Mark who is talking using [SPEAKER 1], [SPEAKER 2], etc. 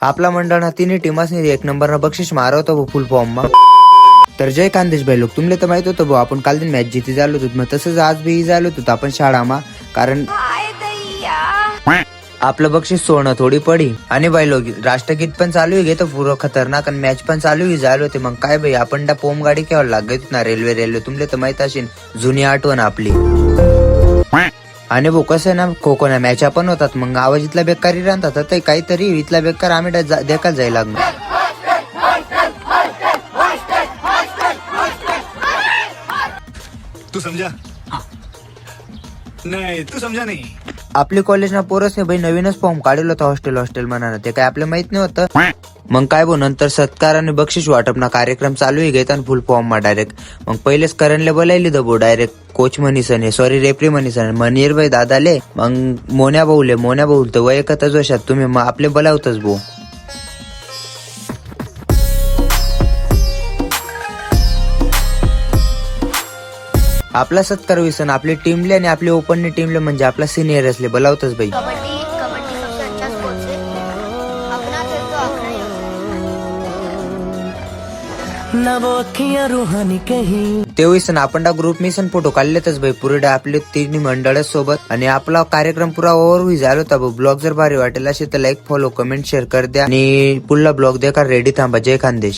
[SPEAKER 1] आपला मंडळ तिन्ही टीमासनी एक नंबर बक्षीस मारवतो फुल फॉर्म मा। तर जय खानदेश भाई लोक, तुमले तर माहित होतं भाऊ आपण काल दिन मॅच जिती झालो होतो, मग तसंच आज बी झालो होतो आपण शाळामा, कारण आपलं बक्षीस सोडणं थोडी पडी। आणि बाई लोक राष्ट्रगीत पण चालू आहे घेतो पुरं खतरनाक, आणि मॅच पण चालू आहे झालो होते। मग काय बाई आपण पोम गाडी केव्हा लागत ना रेल्वे तुमले तर माहित असेल, जुनी आठवण आपली। आणि भाऊ कसं आहे ना, खो खो ना मॅच पण होतात, मग आवाज इथला बेकारी राहतात तर काहीतरी इथला बेकार आम्ही देखायला जायला लागणार।
[SPEAKER 2] तू समझा? नाही तू समझा नाही।
[SPEAKER 1] आपली कॉलेज ना पोरस भाई नवीनच फॉर्म काढलं होता हॉस्टेल म्हणा, ते काय आपल्याला माहित नाही होतं। मग काय भाऊ नंतर सत्कार आणि बक्षीस वाटप ना कार्यक्रम चालू आहे घेतात फुल फॉर्म मा डायरेक्ट। मग पहिलेच करणले बोलायली दबो डायरेक्ट कोच मनीसने, सॉरी रेफरी मनीसने, मनीर भाई दादाले, मग मोन्या भाऊ तर वय एकच वर्षात तुम्ही मग आपले बोलावतच भाऊ। आपला सत्कार विसन आपली टीमले आणि आपली ओपनने टीमले म्हणजे आपला सिनियर असले बोलावतच भाई।
[SPEAKER 3] कबड्डी सबसे अच्छा स्पोर्ट्स है। अपना खेल तो अपना ही होता है।
[SPEAKER 1] ते विसन आपण ग्रुप मिसन फोटो काढलेतच भाई पुरे आपले तिन्ही मंडळ सोबत। आणि आपला कार्यक्रम पुरा ओव्हर झाला होता भाऊ। ब्लॉग जर भारी वाटेल असेल तर लाईक फॉलो कमेंट शेअर कर द्या, आणि पुढला ब्लॉग देखा रेडी थांबा। जय खानदेश।